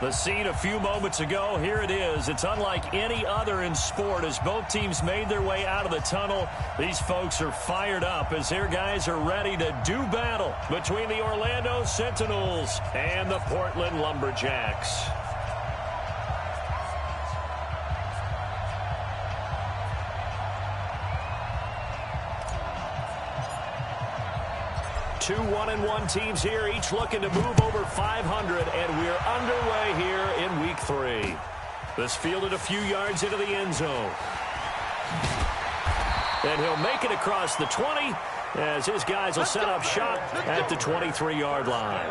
The scene a few moments ago, here it is. It's unlike any other in sport as both teams made their way out of the tunnel. These folks are fired up as their guys are ready to do battle between the Orlando Sentinels and the Portland Lumberjacks. Two 1-1 teams here, each looking to move over 500, and we're underway here in week 3. This fielded a few yards into the end zone. And he'll make it across the 20 as his guys will set up shop at the 23-yard line.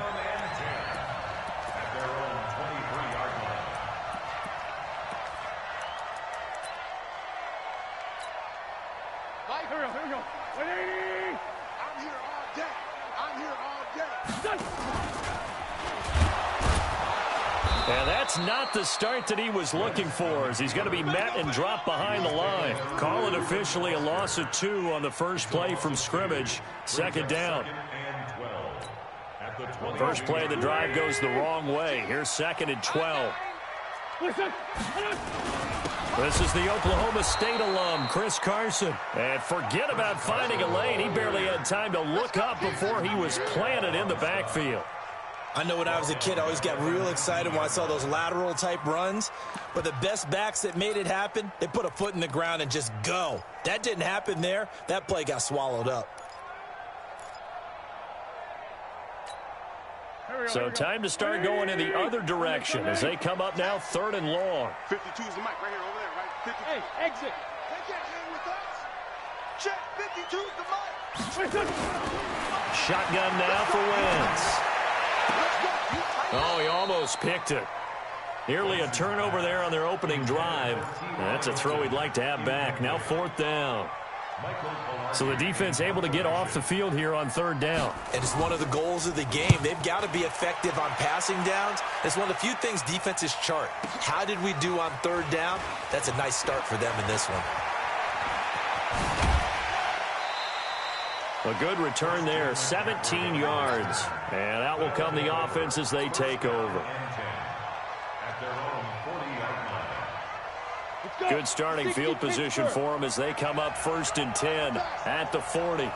And that's not the start that he was looking for, as he's going to be met and dropped behind the line. Call it officially a loss of 2 on the first play from scrimmage. Second down. First play of the drive goes the wrong way. Here's 2nd and 12. This is the Oklahoma State alum, Chris Carson. And forget about finding a lane. He barely had time to look up before he was planted in the backfield. I know when I was a kid, I always got real excited when I saw those lateral-type runs. But the best backs that made it happen, they put a foot in the ground and just go. That didn't happen there. That play got swallowed up. So time to start going in the other direction as they come up now 3rd and long. 52 is the mic right here over there, right? 52. Hey, exit. They can't hang with us. Check, 52 is the mic. Shotgun now for Wentz. Oh, he almost picked it. Nearly a turnover there on their opening drive. That's a throw he'd like to have back. Now 4th down. So the defense able to get off the field here on 3rd down. And it's one of the goals of the game. They've got to be effective on passing downs. It's one of the few things defenses chart. How did we do on 3rd down? That's a nice start for them in this one. A good return there, 17 yards. And out will come the offense as they take over. Good starting field position for them as they come up 1st and 10 at the 40. 49,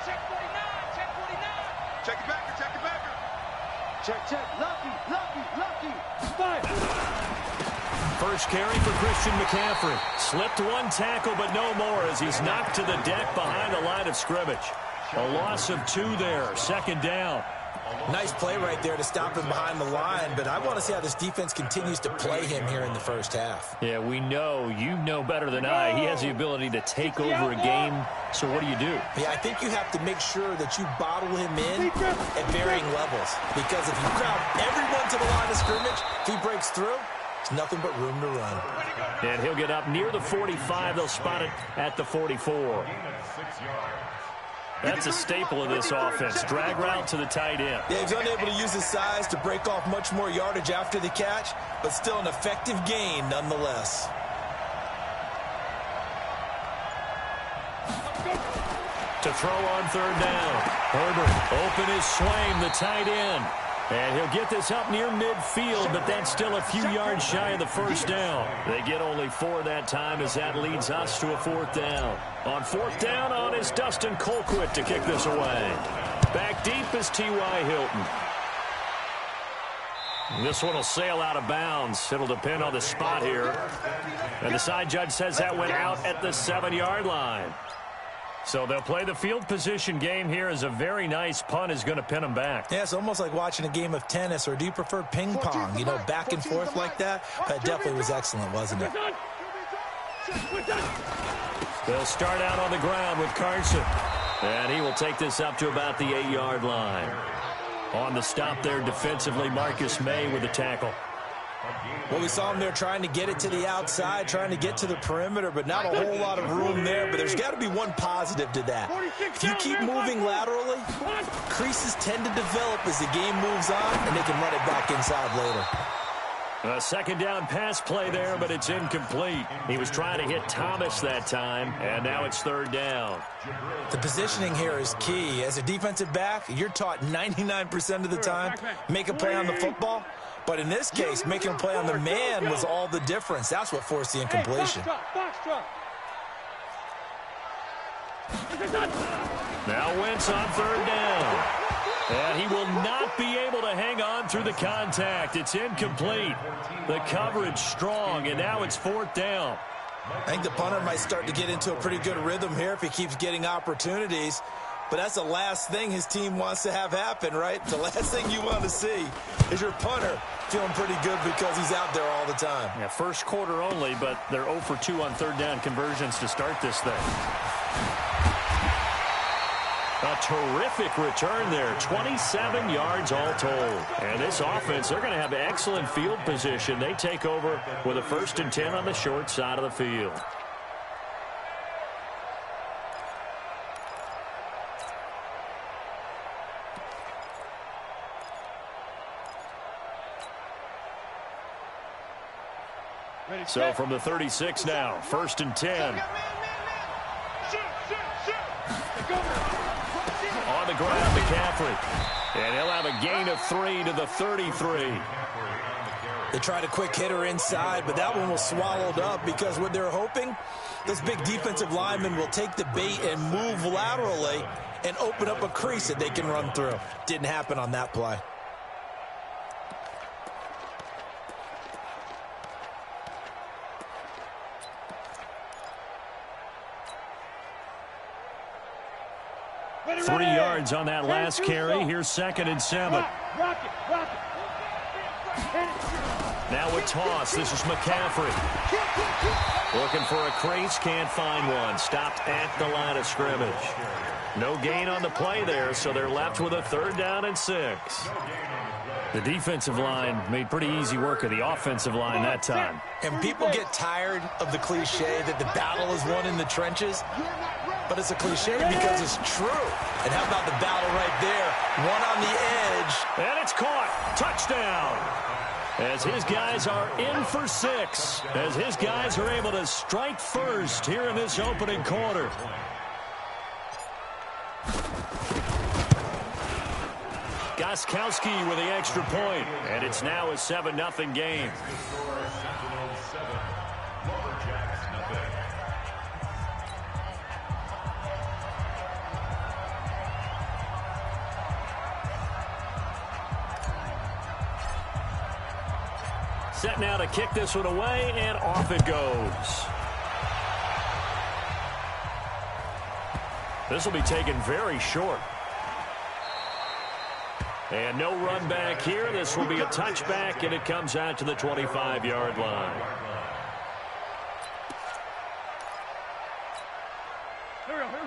check 49, check 49. Check it backer, check it backer. Check, lucky. Five. First carry for Christian McCaffrey. Slipped one tackle, but no more as he's knocked to the deck behind the line of scrimmage. A loss of 2 there, 2nd down. Nice play right there to stop him behind the line, but I want to see how this defense continues to play him here in the first half. Yeah, we know, you know better than I, he has the ability to take over a game. So what do you do? Yeah, I think you have to make sure that you bottle him in at varying levels. Because if you crowd everyone to the line of scrimmage, if he breaks through, it's nothing but room to run. And he'll get up near the 45. They'll spot it at the 44. That's a staple of this offense. Drag route to the tight end. Yeah, he's unable to use his size to break off much more yardage after the catch, but still an effective gain nonetheless. To throw on 3rd down. Herbert, open his Swaim, the tight end. And he'll get this up near midfield, but that's still a few yards shy of the 1st down. They get only 4 that time as that leads us to a 4th down. On 4th down on is Dustin Colquitt to kick this away. Back deep is T.Y. Hilton. This one will sail out of bounds. It'll depend on the spot here. And the side judge says that went out at the 7-yard line. So they'll play the field position game here as a very nice punt is going to pin them back. Yeah, it's almost like watching a game of tennis, or do you prefer ping pong? You know, back and forth like that? That definitely was excellent, wasn't it? They'll start out on the ground with Carson. And he will take this up to about the 8-yard line. On the stop there defensively, Marcus May with the tackle. Well, we saw him there trying to get it to the outside, trying to get to the perimeter, but not a whole lot of room there. But there's got to be one positive to that. If you keep moving laterally, creases tend to develop as the game moves on, and they can run it back inside later. A second down pass play there, but it's incomplete. He was trying to hit Thomas that time, and now it's third down. The positioning here is key. As a defensive back, you're taught 99% of the time, make a play on the football. But in this case, making a play on the man was all the difference. That's what forced the incompletion. Now Wentz on third down. And he will not be able to hang on through the contact. It's incomplete. The coverage strong, and now it's fourth down. I think the punter might start to get into a pretty good rhythm here if he keeps getting opportunities. But that's the last thing his team wants to have happen, right? The last thing you want to see is your punter feeling pretty good because he's out there all the time. Yeah, first quarter only, but they're 0 for 2 on third down conversions to start this thing. A terrific return there, 27 yards all told. And this offense, they're going to have excellent field position. They take over with a 1st and 10 on the short side of the field. So from the 36 now, 1st and 10. On the ground, McCaffrey. And he'll have a gain of 3 to the 33. They tried a quick hitter inside, but that one was swallowed up because what they're hoping, this big defensive lineman will take the bait and move laterally and open up a crease that they can run through. Didn't happen on that play. Three yards on that last carry. Here's 2nd and 7. Now a toss. This is McCaffrey. Looking for a crease. Can't find one. Stopped at the line of scrimmage. No gain on the play there, so they're left with a 3rd down and 6. The defensive line made pretty easy work of the offensive line that time. And people get tired of the cliche that the battle is won in the trenches. But it's a cliche because it's true. And how about the battle right there? One on the edge. And it's caught. Touchdown. As his guys are in for 6. As his guys are able to strike first here in this opening quarter. Gostkowski with the extra point. And it's now a 7-0 game. Set now to kick this one away, and off it goes. This will be taken very short. And no run back here. This will be a touchback, and it comes out to the 25-yard line.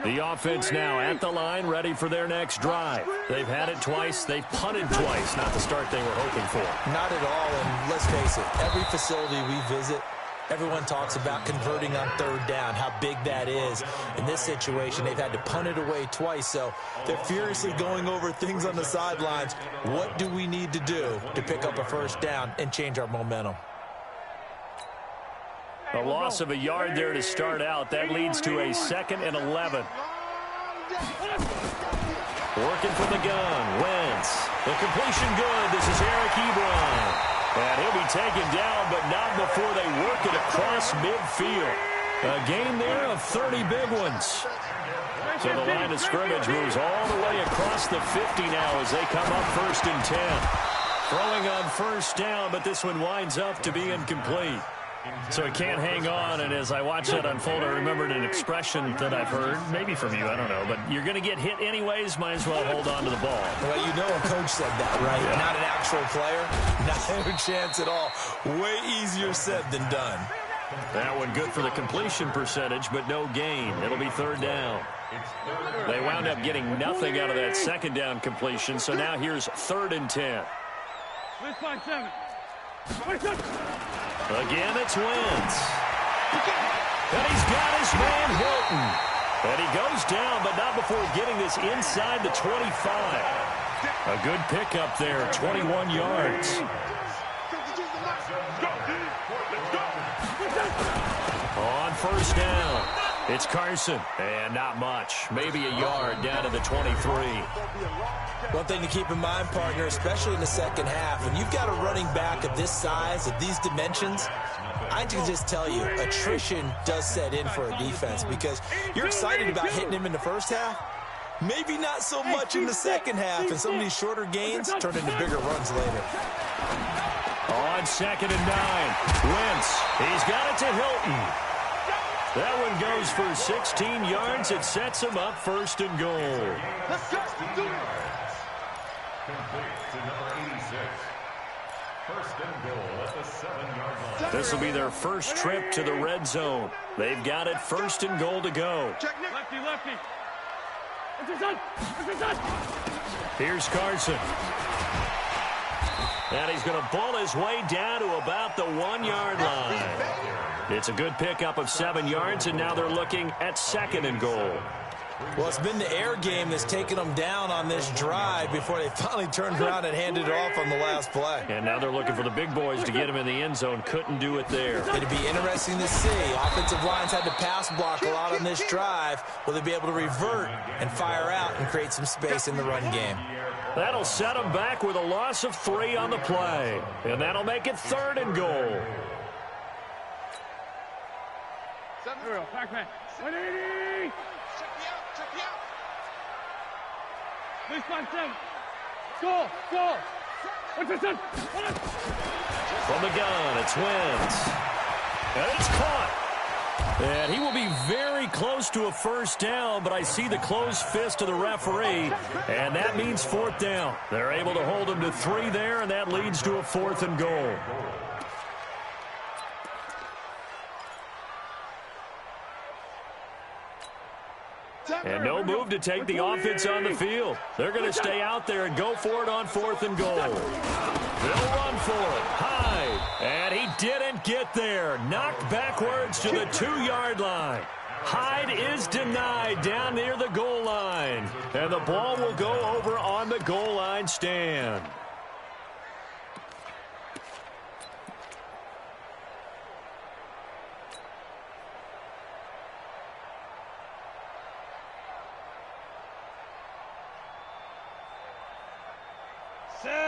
The offense now at the line, ready for their next drive. They've had it twice. They've punted twice. Not the start they were hoping for. Not at all, and let's face it, every facility we visit, everyone talks about converting on 3rd down, how big that is. In this situation, they've had to punt it away twice, so they're furiously going over things on the sidelines. What do we need to do to pick up a 1st down and change our momentum? A loss of a yard there to start out. That leads to a 2nd and 11. Working from the gun. Wentz. The completion good. This is Eric Ebron. And he'll be taken down, but not before they work it across midfield. A gain there of 30 big ones. So the line of scrimmage moves all the way across the 50 now as they come up 1st and 10. Throwing on 1st down, but this one winds up to be incomplete. So it can't hang on, and as I watch that unfold, I remembered an expression that I've heard, maybe from you, I don't know, but you're going to get hit anyways, might as well hold on to the ball. Well, you know a coach said that, right? Yeah. Not an actual player, not a chance at all. Way easier said than done. That one good for the completion percentage, but no gain. It'll be 3rd down. They wound up getting nothing out of that 2nd down completion, so now here's 3rd and 10. Again, it's Wentz. And he's got his man Hilton. And he goes down, but not before getting this inside the 25. A good pickup there, 21 yards. On first down, it's Carson. And not much. Maybe a yard down to the 23. One thing to keep in mind, partner, especially in the second half, when you've got a running back of this size, of these dimensions, I can just tell you, attrition does set in for a defense because you're excited about hitting him in the first half. Maybe not so much in the second half, and some of these shorter gains turn into bigger runs later. On 2nd and 9, Wentz. He's got it to Hilton. That one goes for 16 yards. It sets him up 1st and goal. Let's go. Do it. Complete to number 86. 1st and goal at the 7-yard line. This will be their first trip to the red zone. They've got it 1st and goal to go. Check, Nick. Lefty, lefty. Here's Carson. And he's going to ball his way down to about the 1-yard line. It's a good pickup of 7 yards, and now they're looking at 2nd and goal. Well, it's been the air game that's taken them down on this drive before they finally turned around and handed it off on the last play. And now they're looking for the big boys to get him in the end zone. Couldn't do it there. It'd be interesting to see. Offensive lines had to pass block a lot on this drive. Will they be able to revert and fire out and create some space in the run game? That'll set them back with a loss of 3 on the play. And that'll make it 3rd and goal. Pac-Man. 180. Check me out. Please 5-7. Go. What's this done? From the gun, it's Wentz. And it's caught. And he will be very close to a 1st down, but I see the closed fist of the referee, and that means 4th down. They're able to hold him to 3 there, and that leads to a 4th and goal. And no move to take the offense on the field. They're going to stay out there and go for it on 4th and goal. They'll run for it. Hyde. And he didn't get there. Knocked backwards to the 2-yard line. Hyde is denied down near the goal line. And the ball will go over on the goal line stand.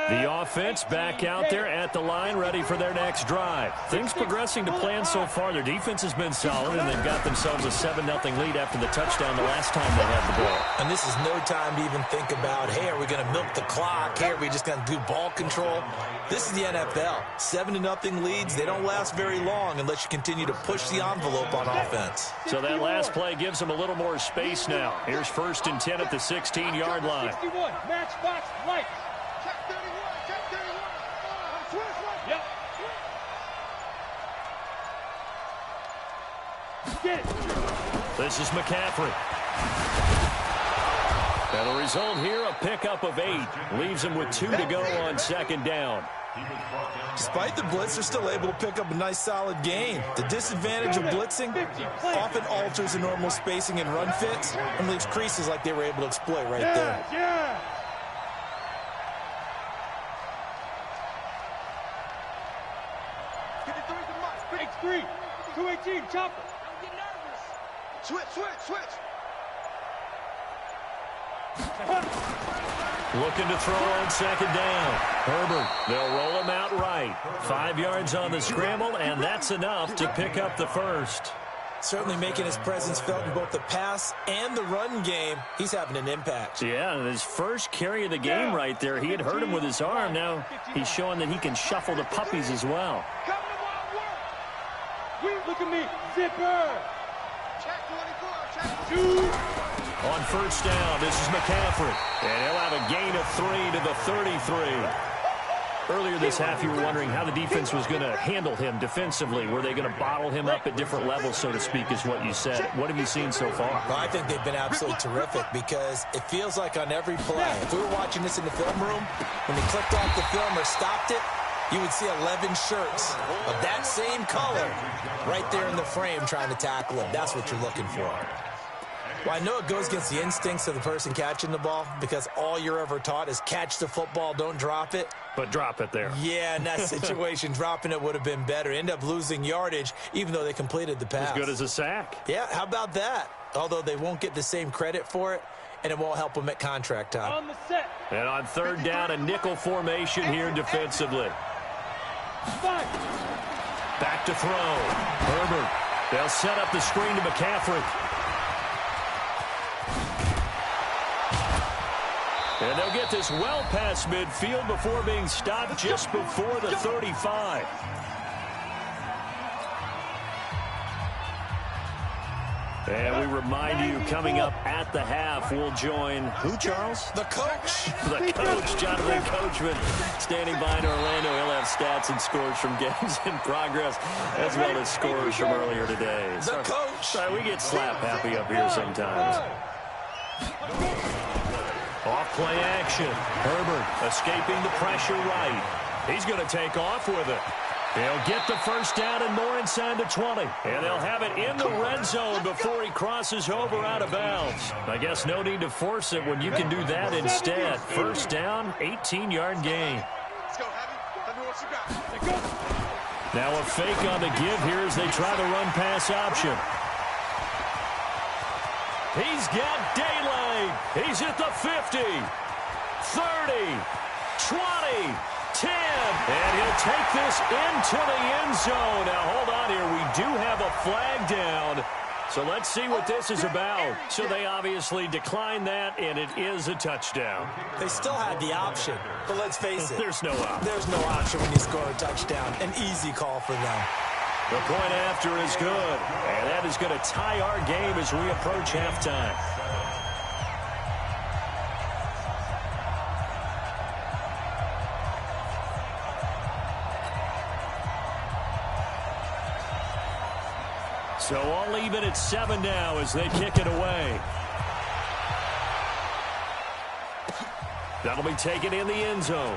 The offense back out there at the line, ready for their next drive. Things progressing to plan so far. Their defense has been solid, and they've got themselves a 7-0 lead after the touchdown the last time they had the ball. And this is no time to even think about, hey, are we going to milk the clock? Hey, are we just going to do ball control? This is the NFL. 7-0 leads, they don't last very long unless you continue to push the envelope on offense. So that last play gives them a little more space now. Here's 1st and 10 at the 16-yard line. 61, matchbox, light. Check 31. Switch. Yep. Get it. This is McCaffrey. And the result here, a pickup of 8. Leaves him with 2 to go on 2nd down. Despite the blitz, they're still able to pick up a nice, solid gain. The disadvantage of blitzing often alters the normal spacing and run fits and leaves creases like they were able to exploit right there. Yeah. 3, 218, chopper. Don't get nervous. Switch. Looking to throw on 2nd down. Herbert, they'll roll him out right. 5 yards on the scramble, and that's enough to pick up the 1st. Certainly making his presence felt in both the pass and the run game. He's having an impact. Yeah, his first carry of the game right there. He had hurt him with his arm. Now he's showing that he can shuffle the puppies as well. Come to wild work. Look at me, zipper. Check 24. Check 2. On 1st down, this is McCaffrey. And he'll have a gain of 3 to the 33. Earlier this half, you were wondering how the defense was going to handle him defensively. Were they going to bottle him up at different levels, so to speak, is what you said. What have you seen so far? Well, I think they've been absolutely terrific because it feels like on every play, if we were watching this in the film room, when they clicked off the film or stopped it, you would see 11 shirts of that same color right there in the frame trying to tackle him. That's what you're looking for. Well, I know it goes against the instincts of the person catching the ball because all you're ever taught is catch the football, don't drop it. But drop it there. Yeah, in that situation, dropping it would have been better. End up losing yardage, even though they completed the pass. As good as a sack. Yeah, how about that? Although they won't get the same credit for it, and it won't help them at contract time. On the set. And on third down, a nickel formation here defensively. Back to throw. Herbert. They'll set up the screen to McCaffrey. And they'll get this well past midfield before being stopped just before the 35. And we remind you, coming up at the half, we'll join who, Charles? The coach. The coach, Jonathan Coachman, standing by in Orlando. He'll have stats and scores from games in progress, as well as scores from earlier today. The coach. Sorry, we get slap happy up here sometimes. Off play action. Herbert escaping the pressure right. He's going to take off with it. He'll get the first down and more inside the 20. And they'll have it in the red zone before he crosses over out of bounds. I guess no need to force it when you can do that instead. First down, 18-yard gain. Let's go, Heavy. Let me what you got. Now a fake on the give here as they try the run-pass option. He's got daylight. He's at the 50, 30, 20, 10, and he'll take this into the end zone. Now, hold on here. We do have a flag down, so let's see what this is about. So they obviously declined that, and it is a touchdown. They still had the option, but let's face it. There's no option. There's no option when you score a touchdown. An easy call for them. The point after is good, and that is going to tie our game as we approach halftime. So all even at 7 now as they kick it away. That'll be taken in the end zone.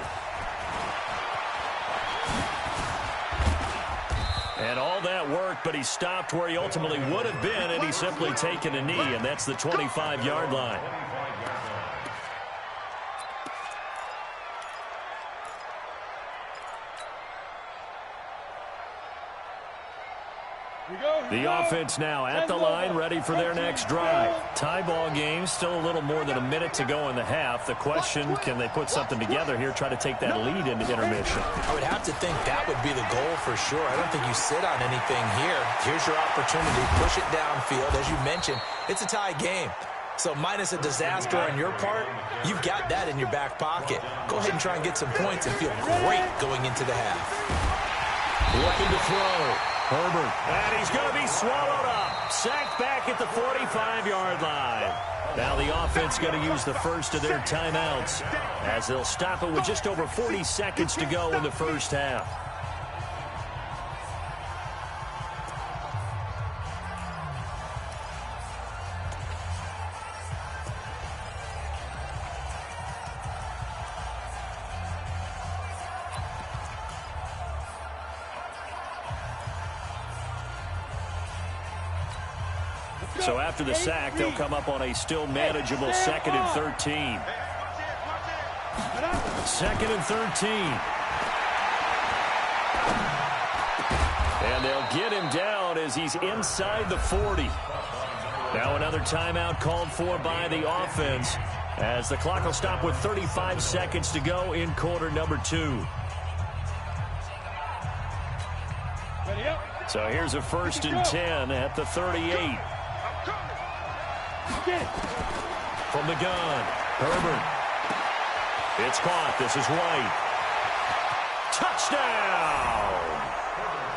And all that work, but he stopped where he ultimately would have been, and he's simply taken a knee, and that's the 25-yard line. The offense now at the line, ready for their next drive. Tie ball game, still a little more than a minute to go in the half. The question, can they put something together here, try to take that lead into intermission? I would have to think that would be the goal for sure. I don't think you sit on anything here. Here's your opportunity. Push it downfield. As you mentioned, it's a tie game. So minus a disaster on your part, you've got that in your back pocket. Go ahead and try and get some points and feel great going into the half. Looking to throw. Herbert. And he's going to be swallowed up. Sacked back at the 45-yard line. Now the offense going to use the first of their timeouts as they'll stop it with just over 40 seconds to go in the first half. So after the sack, they'll come up on a still manageable 2nd and 13. 2nd and 13. And they'll get him down as he's inside the 40. Now another timeout called for by the offense as the clock will stop with 35 seconds to go in quarter number 2. So here's a 1st and 10 at the 38. From the gun, Herbert. It's caught. This is White. Touchdown!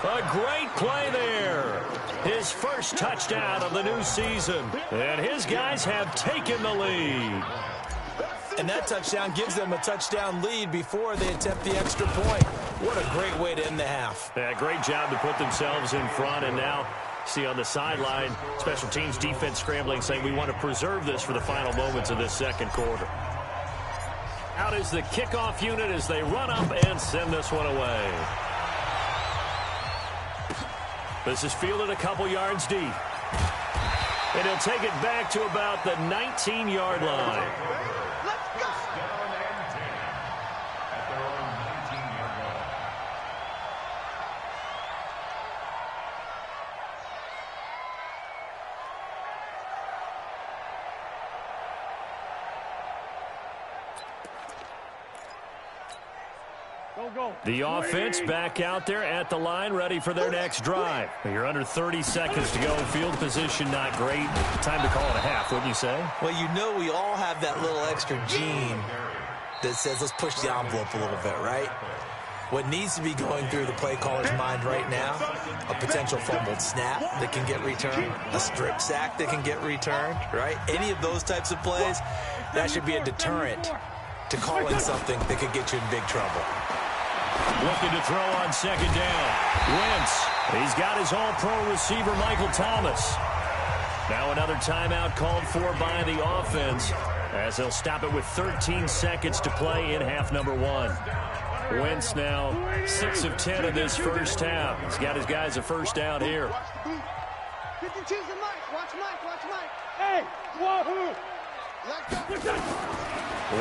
A great play there. His first touchdown of the new season. And his guys have taken the lead. And that touchdown gives them a touchdown lead before they attempt the extra point. What a great way to end the half. Yeah, great job to put themselves in front, and now see on the sideline, special teams defense scrambling, saying we want to preserve this for the final moments of this second quarter. Out is the kickoff unit as they run up and send this one away. This is fielded a couple yards deep. And he'll take it back to about the 19-yard line. Let's go. Down and 10 at their own 19-yard line. The offense back out there at the line, ready for their next drive. You're under 30 seconds to go. Field position not great. Time to call it a half, wouldn't you say? Well, you know we all have that little extra gene that says let's push the envelope a little bit, right? What needs to be going through the play caller's mind right now, a potential fumbled snap that can get returned, a strip sack that can get returned, right? Any of those types of plays, that should be a deterrent to calling something that could get you in big trouble. Looking to throw on second down. Wentz. He's got his all-pro receiver, Michael Thomas. Now another timeout called for by the offense as they'll stop it with 13 seconds to play in half number one. Wentz now 6 of 10 in this first half. He's got his guys a first down here. Watch the boot. 52's the Mike. Watch Mike. Watch Mike. Hey, wahoo! Let's go.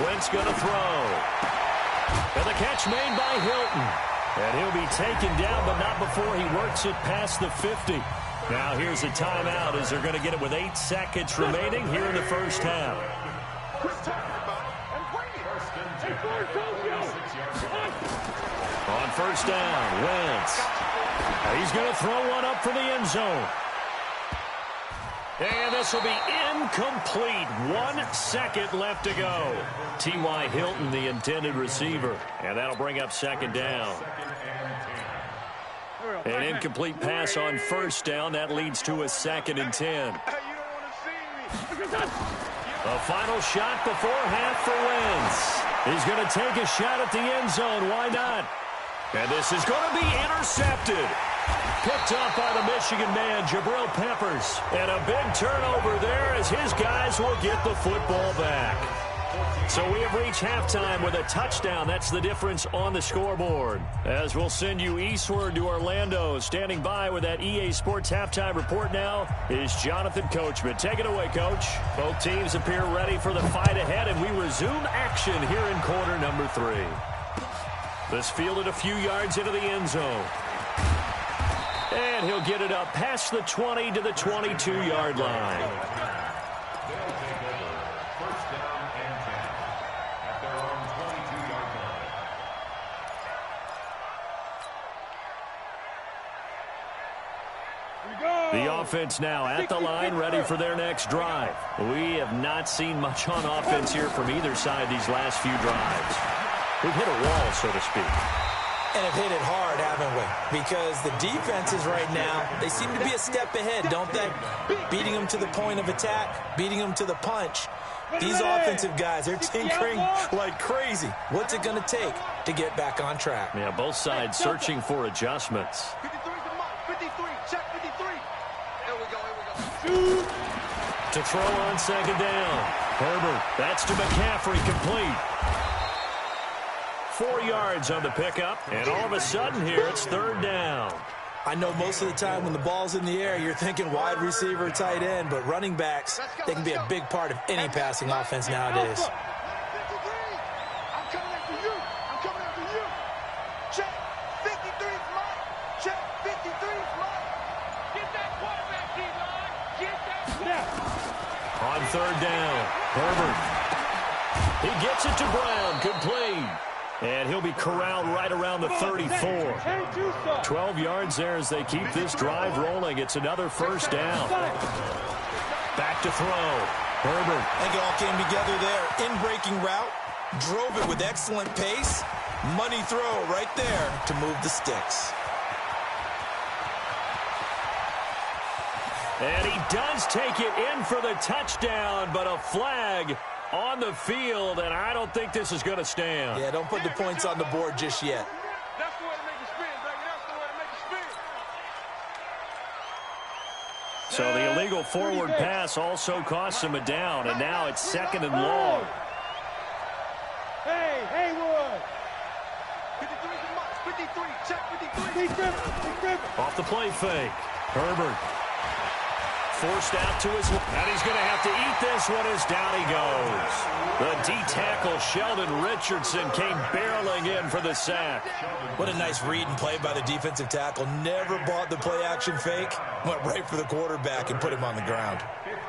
Wentz going to throw. And the catch made by Hilton. And he'll be taken down, but not before he works it past the 50. Now here's a timeout as they're going to get it with 8 seconds remaining here in the first half. Quit talking about it and bring it. On first down, Wentz. He's going to throw one up for the end zone. And this will be incomplete. 1 second left to go. T.Y. Hilton, the intended receiver. And that'll bring up second down. An incomplete pass on first down. That leads to a 2nd and 10. Hey, you don't want to see me. A final shot before half for Wentz. He's going to take a shot at the end zone. Why not? And this is going to be intercepted. Picked up by the Michigan man, Jabril Peppers. And a big turnover there as his guys will get the football back. So we have reached halftime with a touchdown. That's the difference on the scoreboard. As we'll send you eastward to Orlando. Standing by with that EA Sports halftime report now is Jonathan Coachman. Take it away, Coach. Both teams appear ready for the fight ahead, and we resume action here in quarter number 3. This fielded a few yards into the end zone. And he'll get it up past the 20 to the 22-yard line. They'll take over first down and 10 at their own 22-yard line. The offense now at the line, ready for their next drive. We have not seen much on offense here from either side these last few drives. We've hit a wall, so to speak. And have hit it hard, haven't we? Because the defenses right now, they seem to be a step ahead, don't they? Beating them to the point of attack, beating them to the punch. These offensive guys, they're tinkering like crazy. What's it going to take to get back on track? Yeah, both sides searching for adjustments. 53's the Mike. 53. Check 53. Here we go. To throw on second down. Herbert, that's to McCaffrey, complete. 4 yards on the pickup, and all of a sudden here, it's third down. I know most of the time when the ball's in the air, you're thinking wide receiver, tight end, but running backs, they can be a big part of any passing offense nowadays. 53. I'm coming after you. I'm coming after you. Check 53's Mike. Check 53's Mike. Get that quarterback, D-line. Get that. On third down, Herbert. He gets it to Brown, complete. And he'll be corralled right around the 34. 12 yards there as they keep this drive rolling. It's another first down. Back to throw. Herbert. I think it all came together there. In-breaking route, drove it with excellent pace. Money throw right there to move the sticks. And he does take it in for the touchdown, but a flag on the field, and I don't think this is going to stand. Yeah, don't put the points on the board just yet. That's the way to make it spin, baby. That's the way to make it spin. So the illegal forward pass also costs him a down, and now it's second and long. Hey, Haywood. 53's the Mike. 53. Check 53. Be tripping. Off the play fake. Herbert forced out to his left. And he's going to have to eat this one as down he goes. The D-tackle, Sheldon Richardson, came barreling in for the sack. What a nice read and play by the defensive tackle. Never bought the play-action fake. Went right for the quarterback and put him on the ground. 15.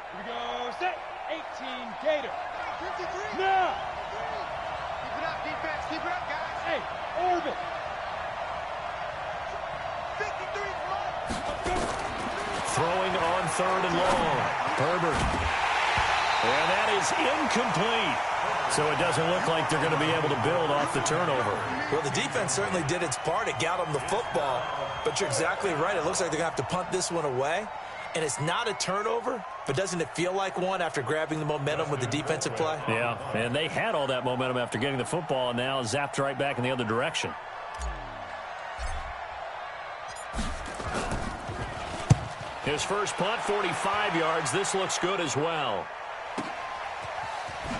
Here we go, set. 18, Gator. 53. Now. Keep it up, defense. Keep it up, guys. Hey, orbit. 53 is mine. Throwing on 3rd and long. Herbert. And that is incomplete. So it doesn't look like they're going to be able to build off the turnover. Well, the defense certainly did its part. It got them the football. But you're exactly right. It looks like they're going to have to punt this one away. And it's not a turnover, but doesn't it feel like one after grabbing the momentum with the defensive play? Yeah, and they had all that momentum after getting the football, and now zapped right back in the other direction. His first punt, 45 yards. This looks good as well.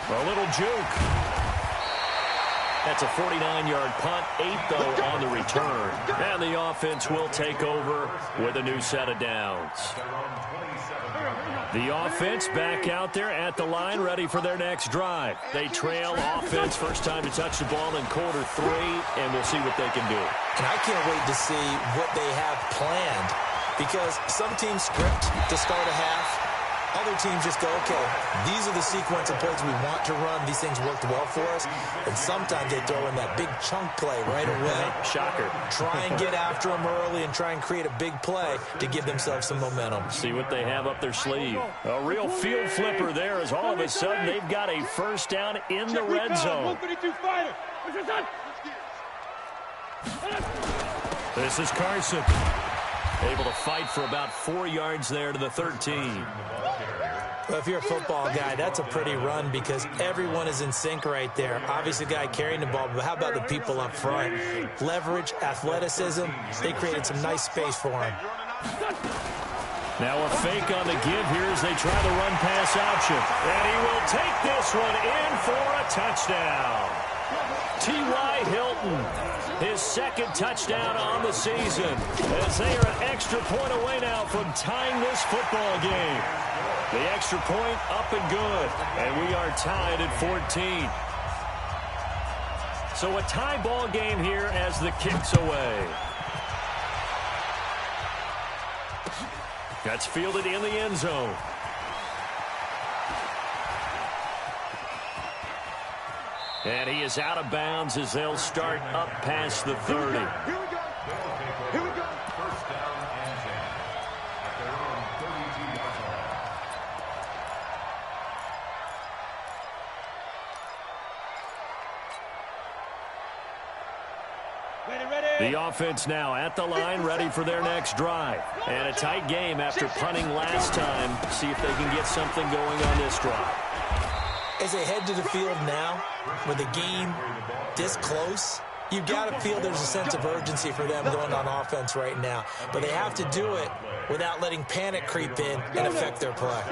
A little juke. That's a 49-yard punt, 8, though, on the return. And the offense will take over with a new set of downs. The offense back out there at the line, ready for their next drive. They trail offense, first time to touch the ball in quarter 3, and we'll see what they can do. And I can't wait to see what they have planned, because some teams script to start a half. Other teams just go, okay, these are the sequence of plays we want to run. These things worked well for us. And sometimes they throw in that big chunk play right away. Shocker. Try and get after them early and try and create a big play to give themselves some momentum. See what they have up their sleeve. A real field flipper there as all of a sudden they've got a first down in the red zone. 152 fighter. This is Carson. Able to fight for about 4 yards there to the 13. Well, if you're a football guy, that's a pretty run because everyone is in sync right there. Obviously, the guy carrying the ball, but how about the people up front? Leverage, athleticism, they created some nice space for him. Now a fake on the give here as they try the run-pass option. And he will take this one in for a touchdown. T.Y. Hilton, his second touchdown on the season, as they are an extra point away now from tying this football game. The extra point up and good, and we are tied at 14. So a tie ball game here as the kick's away. That's fielded in the end zone. And he is out of bounds as they'll start up past the 30. Here we go. Here we go. First down and 10. At their own 32-yard line. The offense now at the line, ready for their next drive. And a tight game after punting last time. See if they can get something going on this drive. As they head to the field now, with the game this close, you've got to feel there's a sense of urgency for them going on offense right now. But they have to do it without letting panic creep in and affect their play.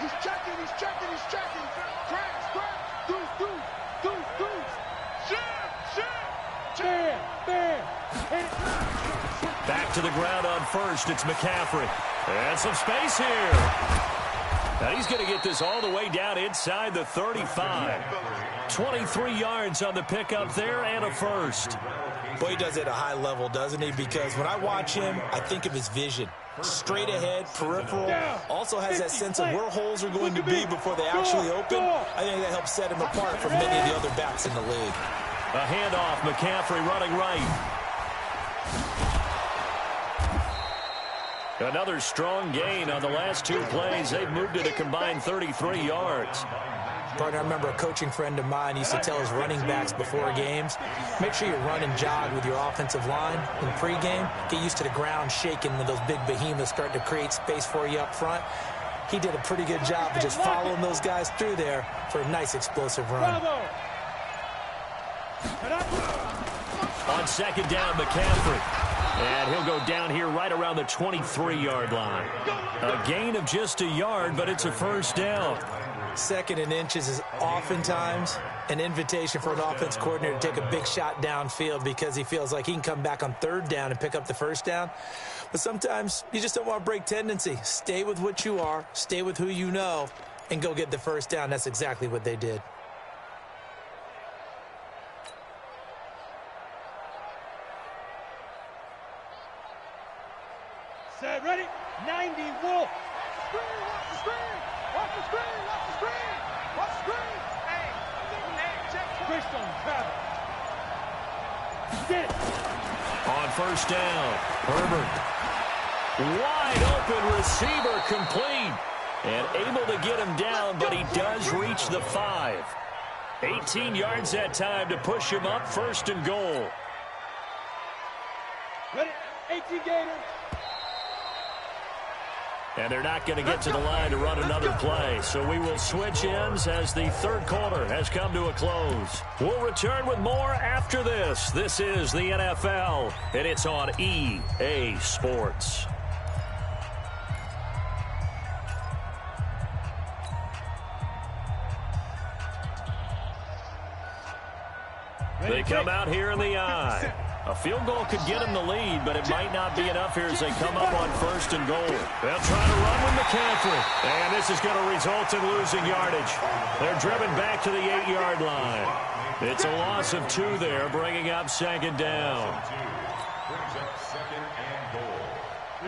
He's checking, he's checking, he's checking. Crash, crash. Deuce. Shit. Back to the ground on first. It's McCaffrey. And some space here. Now he's going to get this all the way down inside the 35. 23 yards on the pickup there and a first. Boy, he does it at a high level, doesn't he? Because when I watch him, I think of his vision. Straight ahead, peripheral. Also has that sense of where holes are going to be before they actually open. I think that helps set him apart from many of the other backs in the league. A handoff, McCaffrey running right. Another strong gain on the last 2 plays. They've moved it a combined 33 yards. Partner, I remember a coaching friend of mine used to tell his running backs before games, make sure you run and jog with your offensive line in pregame. Get used to the ground shaking when those big behemoths start to create space for you up front. He did a pretty good job of just following those guys through there for a nice explosive run. On second down, McCaffrey. And he'll go down here right around the 23-yard line. A gain of just a yard, but it's a first down. Second and inches is oftentimes an invitation for an offense coordinator to take a big shot downfield because he feels like he can come back on third down and pick up the first down. But sometimes you just don't want to break tendency. Stay with what you are, stay with who you know, and go get the first down. That's exactly what they did. Set, ready? 90, Wolf. Screen, watch the screen. Watch the screen, watch the screen. Watch the screen. Hey, check. Christian Travis. Get it. On first down, Herbert. Wide open receiver, complete. And able to get him down, but he does reach the 5. 18 yards that time to push him up, first and goal. Ready? 18 Gators. And they're not going to get to the line to run another play. So we will switch ends as the third quarter has come to a close. We'll return with more after this. This is the NFL, and it's on EA Sports. They come out here in the eye. A field goal could get them the lead, but it might not be enough here as they come up on first and goal. They'll try to run with McCaffrey. And this is going to result in losing yardage. They're driven back to the 8-yard line. It's a loss of 2 there, bringing up second down.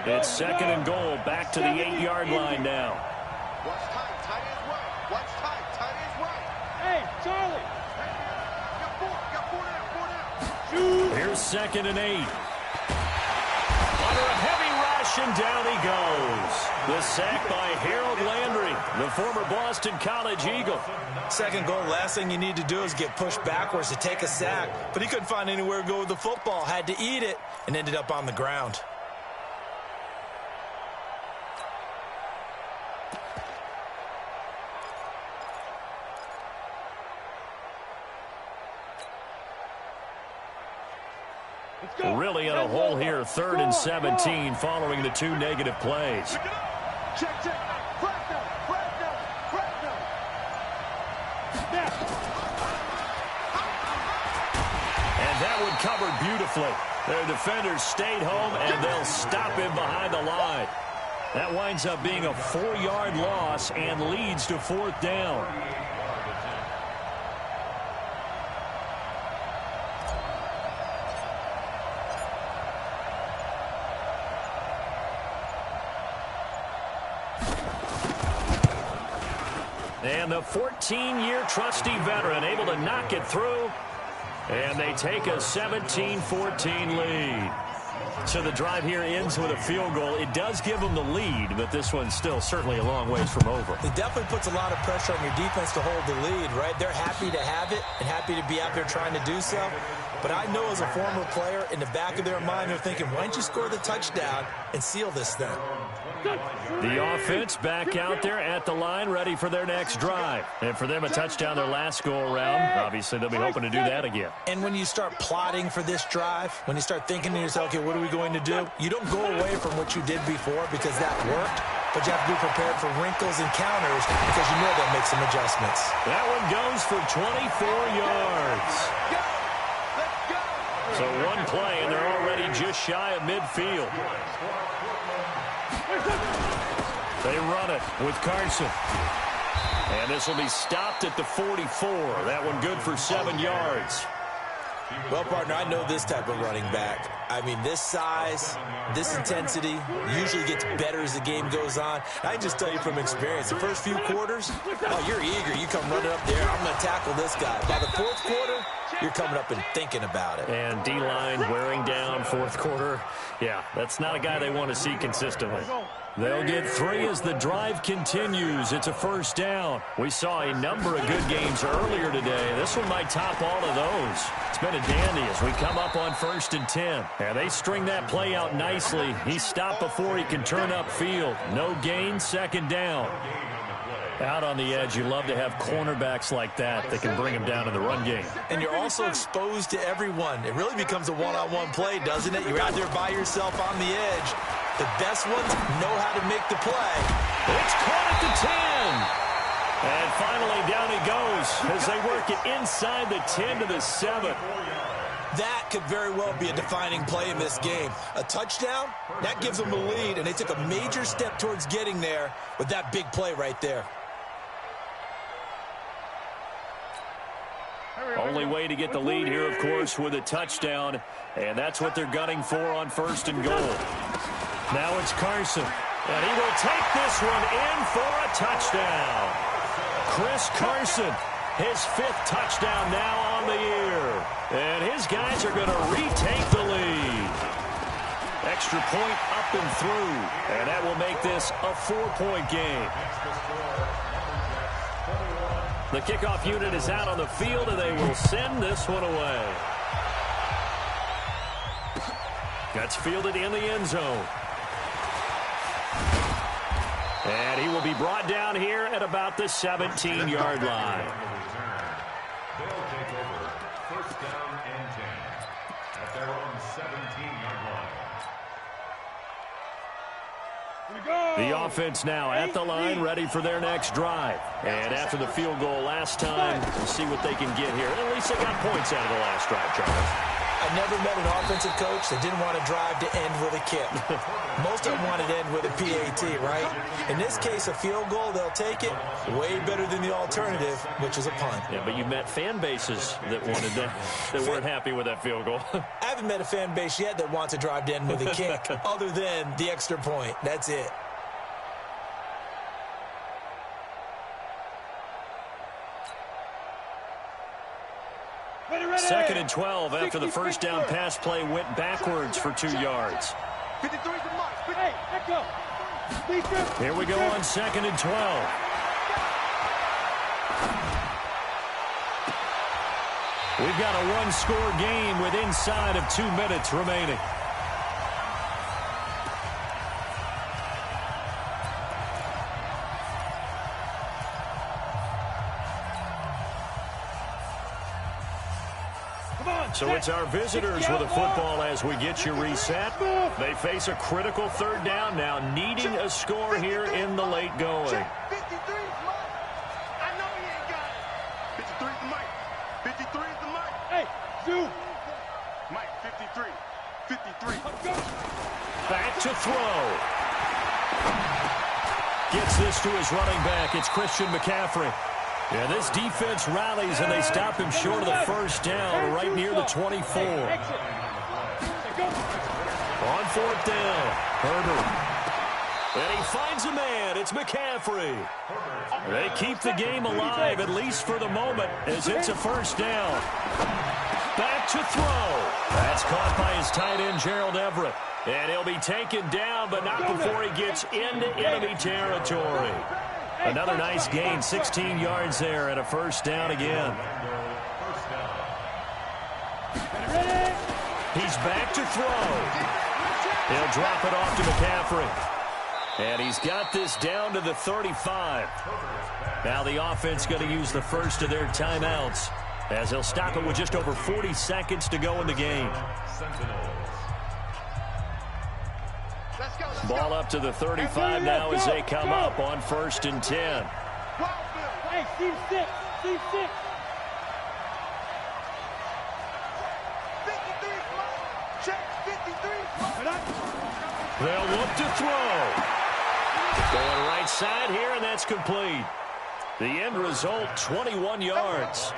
It's second and goal, back to the 8-yard line now. Watch tight, tight ends right. Watch tight, tight ends right. Hey, Charlie. Got four down. Here's second and 8. Under a heavy rush, and down he goes. The sack by Harold Landry, the former Boston College Eagle. Second goal, last thing you need to do is get pushed backwards to take a sack. But he couldn't find anywhere to go with the football, had to eat it, and ended up on the ground. Really in a hole here, 3rd and 17 following the 2 negative plays. Check. Flag down. And that one covered beautifully. Their defenders stayed home, and they'll stop him behind the line. That winds up being a 4-yard loss and leads to 4th down. And the 14-year trusty veteran able to knock it through. And they take a 17-14 lead. So the drive here ends with a field goal. It does give them the lead, but this one's still certainly a long ways from over. It definitely puts a lot of pressure on your defense to hold the lead, right? They're happy to have it and happy to be out there trying to do so. But I know as a former player, in the back of their mind, they're thinking, why don't you score the touchdown and seal this thing? The offense back out there at the line, ready for their next drive. And for them, a touchdown their last go-around. Obviously, they'll be hoping to do that again. And when you start plotting for this drive, when you start thinking to yourself, okay, what are we going to do? You don't go away from what you did before because that worked, but you have to be prepared for wrinkles and counters because you know they'll make some adjustments. That one goes for 24 yards. So one play, and they're already just shy of midfield. They run it with Carson. And this will be stopped at the 44. That one good for 7 yards. Well, partner, I know this type of running back. I mean, this size, this intensity usually gets better as the game goes on. I can just tell you from experience, the first few quarters, oh, you're eager. You come running up there. I'm going to tackle this guy. By the 4th quarter, you're coming up and thinking about it. And D-line wearing down 4th quarter. Yeah, that's not a guy they want to see consistently. They'll get 3 as the drive continues. It's a first down. We saw a number of good games earlier today. This one might top all of those. It's been a dandy as we come up on 1st and 10. And they string that play out nicely. He stopped before he can turn upfield. No gain, 2nd down. Out on the edge, you love to have cornerbacks like that can bring them down in the run game. And you're also exposed to everyone. It really becomes a one-on-one play, doesn't it? You're out there by yourself on the edge. The best ones know how to make the play. It's caught at the 10. And finally, down he goes as they work it inside the 10 to the 7. That could very well be a defining play in this game. A touchdown, that gives them the lead, and they took a major step towards getting there with that big play right there. Only way to get the lead here, of course, with a touchdown, and that's what they're gunning for on 1st and goal. Now it's Carson, and he will take this one in for a touchdown. Chris Carson, his 5th touchdown now on the year. And his guys are going to retake the lead. Extra point up and through. And that will make this a 4-point game. The kickoff unit is out on the field, and they will send this one away. That's fielded in the end zone. And he will be brought down here at about the 17-yard line. They'll take over 1st down and 10 at their own 17-yard line. The offense now at the line, ready for their next drive. And after the field goal last time, we'll see what they can get here. At least they got points out of the last drive, Charles. I never met an offensive coach that didn't want to drive to end with a kick. Most of them wanted to end with a PAT, right? In this case, a field goal, they'll take it. Way better than the alternative, which is a punt. Yeah, but you met fan bases that wanted that weren't happy with that field goal. I haven't met a fan base yet that wants to drive to end with a kick, other than the extra point. That's it. Second and 12 after the first down pass play went backwards for 2 yards. 53 is the mark. Hey, let go. Here we go on 2nd and 12. We've got a one-score game with inside of 2 minutes remaining. So it's our visitors with a football as we get you reset. They face a critical 3rd down now, needing a score here in the late going. 53 is Mike. I know he ain't got it. 53 is the Mike. 53 is the Mike. Hey, Zoo. Mike, 53. 53. Back to throw. Gets this to his running back. It's Christian McCaffrey. Yeah, this defense rallies, and they stop him short of the first down right near the 24. On 4th down, Herbert. And he finds a man. It's McCaffrey. They keep the game alive, at least for the moment, as it's a first down. Back to throw. That's caught by his tight end, Gerald Everett. And he'll be taken down, but not before he gets into enemy territory. Another nice gain, 16 yards there, and a first down again. He's back to throw. He'll drop it off to McCaffrey. And he's got this down to the 35. Now the offense going to use the first of their timeouts, as he'll stop it with just over 40 seconds to go in the game. Ball up to the 35 now as they come up on 1st and 10. Hey, Steve 6. Steve 6. 53 is Mike. Check. 53 is Mike. They'll look to throw. Going right side here, and that's complete. The end result, 21 yards.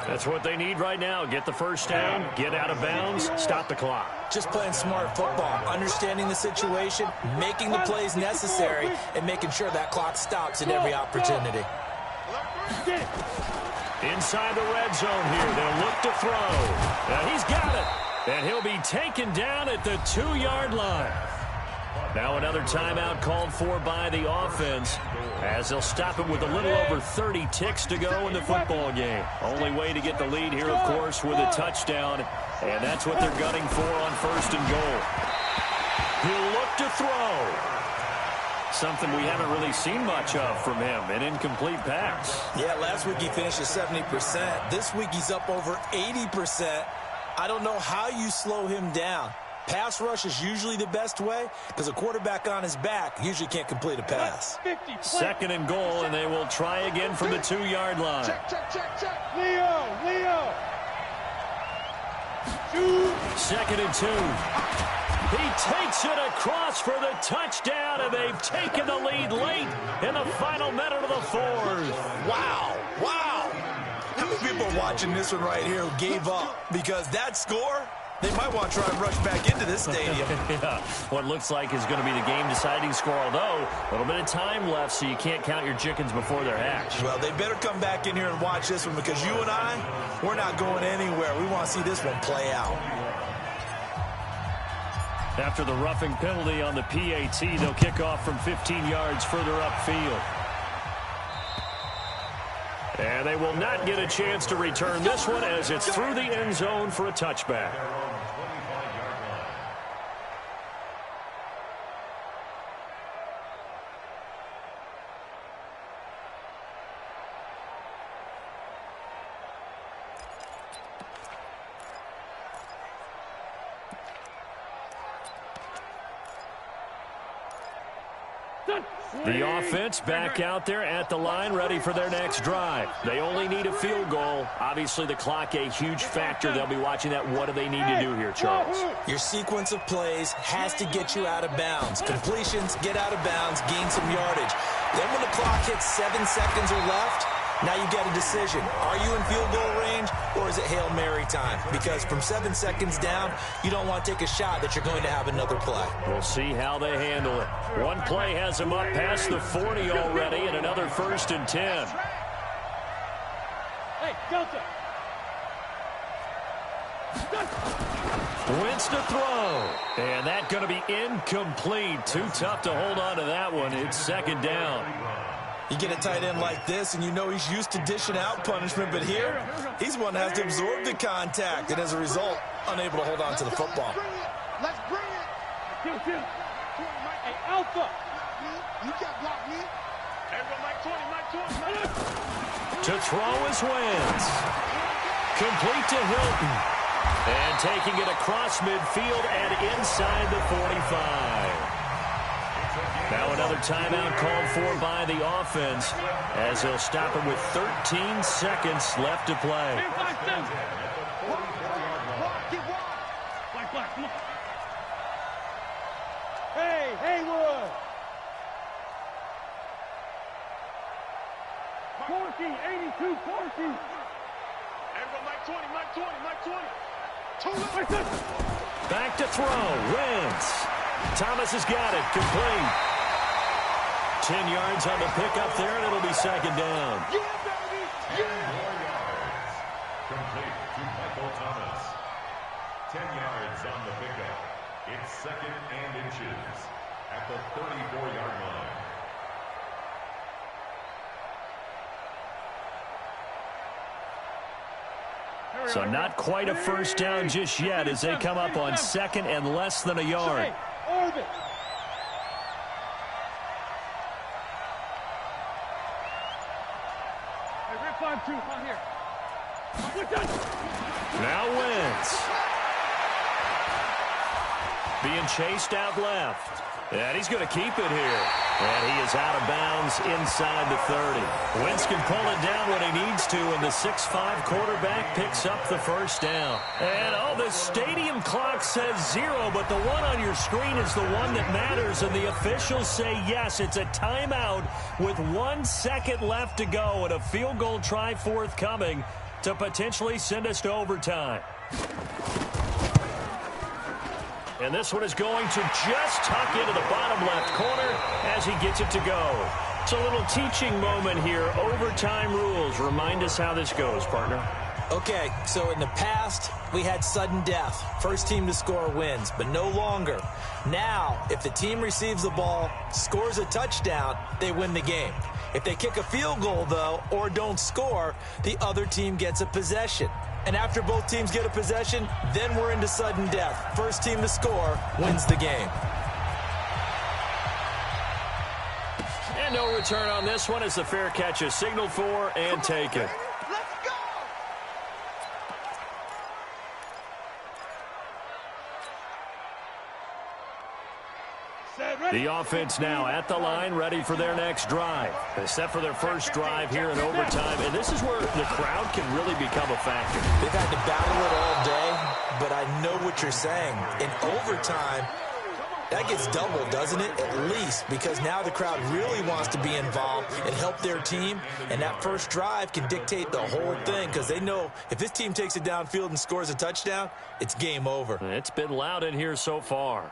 That's what they need right now. Get the first down, get out of bounds, stop the clock. Just playing smart football, understanding the situation, making the plays necessary, and making sure that clock stops at every opportunity. Inside the red zone here, they'll look to throw. Now he's got it, and he'll be taken down at the 2-yard line. Now another timeout called for by the offense, as they'll stop it with a little over 30 ticks to go in the football game. Only way to get the lead here, of course, with a touchdown, and that's what they're gunning for on 1st and goal. He'll look to throw. Something we haven't really seen much of from him, an incomplete pass. Yeah, last week he finished at 70%. This week he's up over 80%. I don't know how you slow him down. Pass rush is usually the best way because a quarterback on his back usually can't complete a pass. 2nd and goal, and they will try again from the 2-yard line. Check. Leo. 2nd and 2. He takes it across for the touchdown, and they've taken the lead late in the final minute of the 4th. Wow. How many people are watching this one right here who gave up? Because that score, they might want to try and rush back into this stadium. Yeah, what looks like is going to be the game-deciding score, although a little bit of time left, so you can't count your chickens before they're hatched. Well, they better come back in here and watch this one because you and I, we're not going anywhere. We want to see this one play out. After the roughing penalty on the PAT, they'll kick off from 15 yards further upfield. And they will not get a chance to return this one as it's through the end zone for a touchback. The offense back out there at the line, ready for their next drive. They only need a field goal. Obviously, the clock a huge factor. They'll be watching that. What do they need to do here, Charles? Your sequence of plays has to get you out of bounds. Completions, get out of bounds, gain some yardage. Then when the clock hits 7 seconds or left, now you get a decision. Are you in field goal range or is it Hail Mary time? Because from 7 seconds down, you don't want to take a shot that you're going to have another play. We'll see how they handle it. One play has them up past the 40 already, and another 1st and 10. Hey, Delta. Wins to throw. And that's going to be incomplete. Too tough to hold on to that one. It's 2nd down. You get a tight end like this, and you know he's used to dishing out punishment, but here, he's one that has to absorb the contact, and as a result, unable to hold on to the football. Let's bring it. Hey, Alpha. You can't block me. Everyone, Mike 20. To throw is Wentz. Complete to Hilton. And taking it across midfield and inside the 45. Now another timeout called for by the offense as they'll stop him with 13 seconds left to play. Hey, Haywood. 14, 82, 14. Everyone, Mike 20. Back to throw. Wentz. Thomas has got it. Complete. 10 yards on the pickup there, and it'll be 2nd down. Yeah, baby! Yeah! 4 yards. Complete to Michael Thomas. 10 yards on the pickup. It's 2nd and inches at the 34-yard line. So not quite a 1st down just yet as they come up on 2nd and less than a yard. Orbit. Hey, Rip 5-2, on here. Now Wentz. Being chased out left. And he's going to keep it here. And he is out of bounds inside the 30. Wentz can pull it down when he needs to, and the 6'5" quarterback picks up the 1st down. And, the stadium clock says 0, but the one on your screen is the one that matters, and the officials say yes, it's a timeout with 1 second left to go and a field goal try forthcoming to potentially send us to overtime. And this one is going to just tuck into the bottom left corner as he gets it to go. It's a little teaching moment here. Overtime rules. Remind us how this goes, partner. Okay, so in the past, we had sudden death. First team to score wins, but no longer. Now, if the team receives the ball, scores a touchdown, they win the game. If they kick a field goal, though, or don't score, the other team gets a possession. And after both teams get a possession, then we're into sudden death. First team to score wins the game. And no return on this one as the fair catch is signaled for and taken. The offense now at the line, ready for their next drive. They're set for their first drive here in overtime, and this is where the crowd can really become a factor. They've had to battle it all day, but I know what you're saying. In overtime, that gets doubled, doesn't it? At least, because now the crowd really wants to be involved and help their team, and that first drive can dictate the whole thing because they know if this team takes it downfield and scores a touchdown, it's game over. It's been loud in here so far.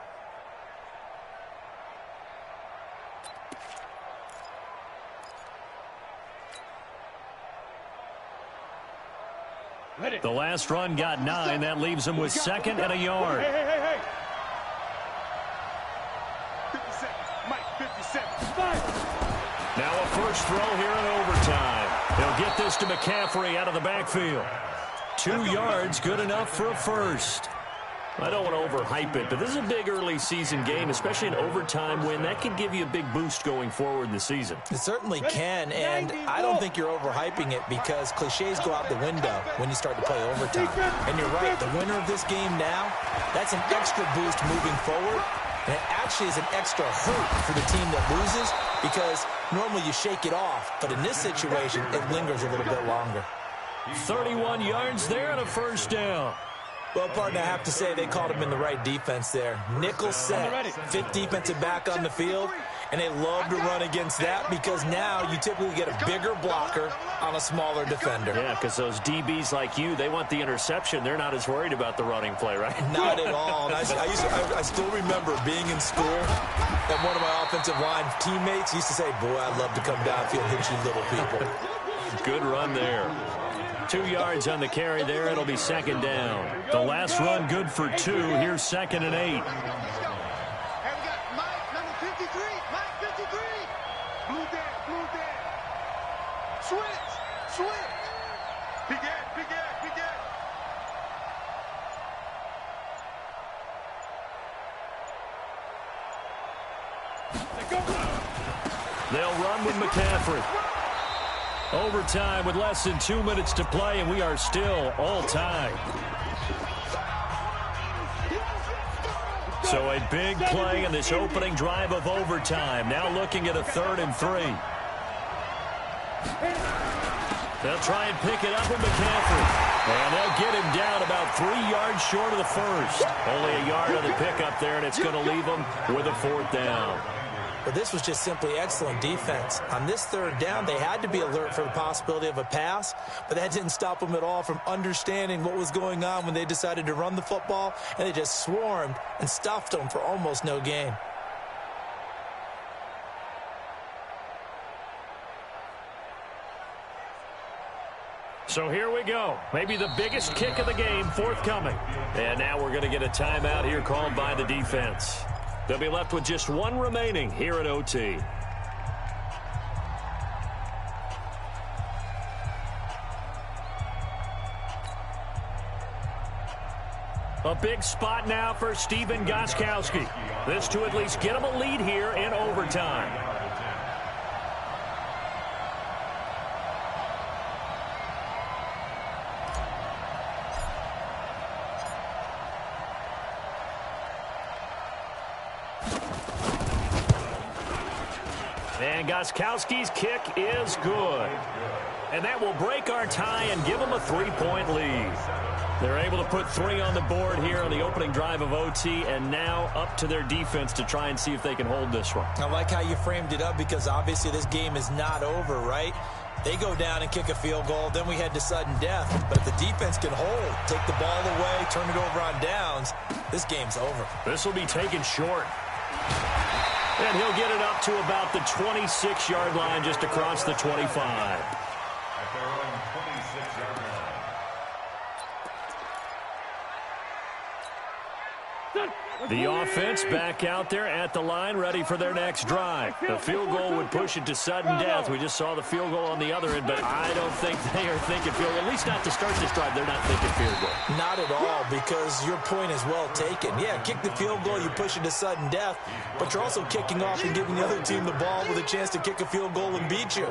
The last run got 9. That leaves him with 2nd and a yard. Hey. 57. Mike, 57. Now a first throw here in overtime. He'll get this to McCaffrey out of the backfield. 2 yards, good enough for a first. I don't want to overhype it, but this is a big early season game, especially an overtime win. That could give you a big boost going forward in the season. It certainly can, and I don't think you're overhyping it because cliches go out the window when you start to play overtime. And you're right, the winner of this game now, that's an extra boost moving forward, and it actually is an extra hurt for the team that loses because normally you shake it off, but in this situation, it lingers a little bit longer. 31 yards there and a first down. Well, partner, I have to say they called him in the right defense there. Nickel set, 5th defensive back on the field, and they love to run against that because now you typically get a bigger blocker on a smaller defender. Yeah, because those DBs like you, they want the interception. They're not as worried about the running play, right? Not at all. And I still remember being in school, and one of my offensive line teammates used to say, boy, I'd love to come downfield and hit you little people. Good run there. 2 yards on the carry there. It'll be 2nd down. The last run good for 2. Here's 2nd and 8. And we got Mike, number 53. Mike, 53. Blue dead. Switch. Big Ed. They'll run with McCaffrey. Overtime with less than 2 minutes to play, and we are still all tied. So a big play in this opening drive of overtime. Now looking at a 3rd and 3. They'll try and pick it up with McCaffrey. And they'll get him down about 3 yards short of the first. Only a yard on the pickup there, and it's going to leave them with a 4th down. But this was just simply excellent defense. On this 3rd down, they had to be alert for the possibility of a pass, but that didn't stop them at all from understanding what was going on when they decided to run the football, and they just swarmed and stuffed them for almost no gain. So here we go. Maybe the biggest kick of the game forthcoming. And now we're going to get a timeout here called by the defense. They'll be left with just 1 remaining here at OT. A big spot now for Stephen Gostkowski. This to at least get him a lead here in overtime. And Gostkowski's kick is good. And that will break our tie and give them a 3-point lead. They're able to put 3 on the board here on the opening drive of OT, and now up to their defense to try and see if they can hold this one. I like how you framed it up because obviously this game is not over, right? They go down and kick a field goal, then we head to sudden death. But if the defense can hold, take the ball away, turn it over on downs, this game's over. This will be taken short. And he'll get it up to about the 26-yard line, just across the 25. At their own 26-yard line. The offense back out there at the line, ready for their next drive. The field goal would push it to sudden death. We just saw the field goal on the other end, but I don't think they are thinking field goal. At least not to start this drive. They're not thinking field goal. Not at all, because your point is well taken. Yeah, kick the field goal, you push it to sudden death, but you're also kicking off and giving the other team the ball with a chance to kick a field goal and beat you.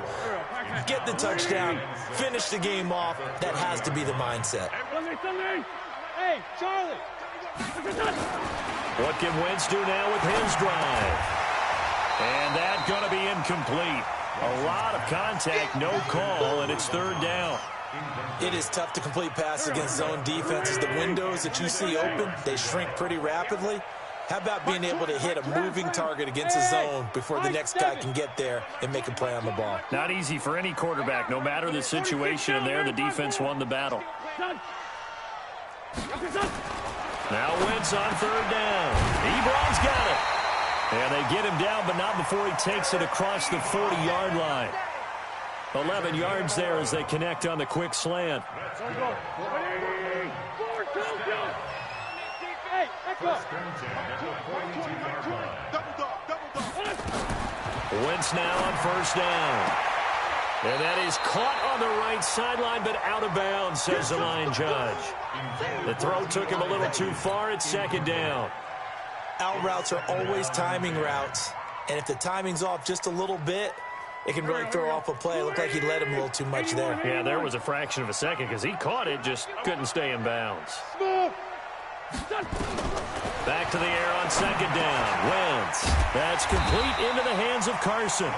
Get the touchdown, finish the game off. That has to be the mindset. Hey, Charlie. What can Wentz do now with his drive? And that's going to be incomplete. A lot of contact, no call, and it's third down. It is tough to complete passes against zone defenses. The windows that you see open, they shrink pretty rapidly. How about being able to hit a moving target against a zone before the next guy can get there and make a play on the ball? Not easy for any quarterback. No matter the situation in there, the defense won the battle. Now Wentz on third down. Ebron's got it. And they get him down, but not before he takes it across the 40-yard line. 11 yards there as they connect on the quick slant. Wentz now on first down. And that is caught on the right sideline, but out of bounds, says the line judge. The throw took him a little too far. It's second down. Out routes are always timing routes. And if the timing's off just a little bit, it can really throw off a play. It looked like he led him a little too much there. Yeah, there was a fraction of a second because he caught it, just couldn't stay in bounds. Back to the air on second down. Wentz. That's complete into the hands of Carson.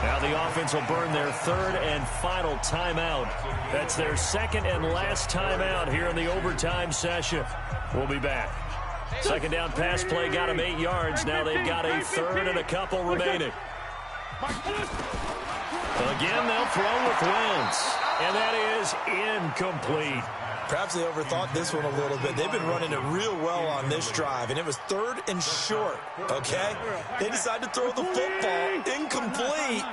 Now the offense will burn their third and final timeout. That's their second and last timeout here in the overtime session. We'll be back. Second down pass play got them 8 yards. Now they've got a third and a couple remaining. Again, they'll throw with Wentz. And that is incomplete. Perhaps they overthought this one a little bit. They've been running it real well on this drive, and it was third and short, okay? They decided to throw the football incomplete.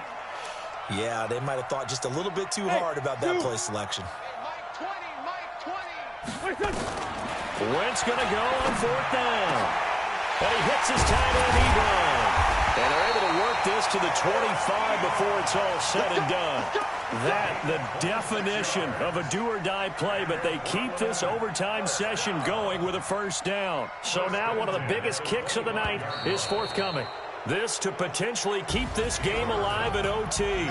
Yeah, they might have thought just a little bit too hard about that play selection. Wentz going to go on fourth down. And he hits his tight end, Ebron. And they're able to work this to the 25 before it's all said and done. That, the definition of a do-or-die play, but they keep this overtime session going with a first down. So now one of the biggest kicks of the night is forthcoming. This to potentially keep this game alive in OT.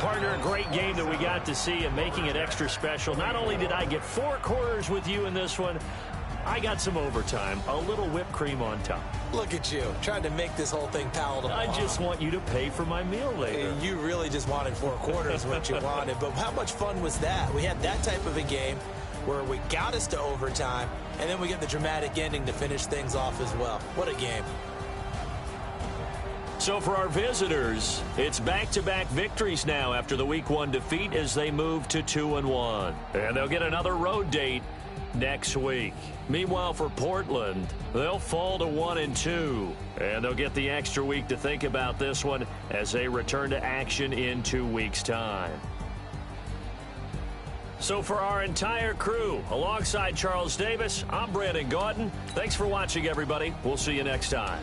Partner, a great game that we got to see and making it extra special. Not only did I get 4 quarters with you in this one, I got some overtime, a little whipped cream on top. Look at you, trying to make this whole thing palatable. I just want you to pay for my meal later. You really just wanted 4 quarters what you wanted, but how much fun was that? We had that type of a game where we got us to overtime, and then we get the dramatic ending to finish things off as well. What a game. So for our visitors, it's back-to-back victories now after the Week 1 defeat as they move to 2-1. And they'll get another road date next week. Meanwhile, for Portland, they'll fall to 1-2. And they'll get the extra week to think about this one as they return to action in 2 weeks' time. So for our entire crew, alongside Charles Davis, I'm Brandon Gaudin. Thanks for watching, everybody. We'll see you next time.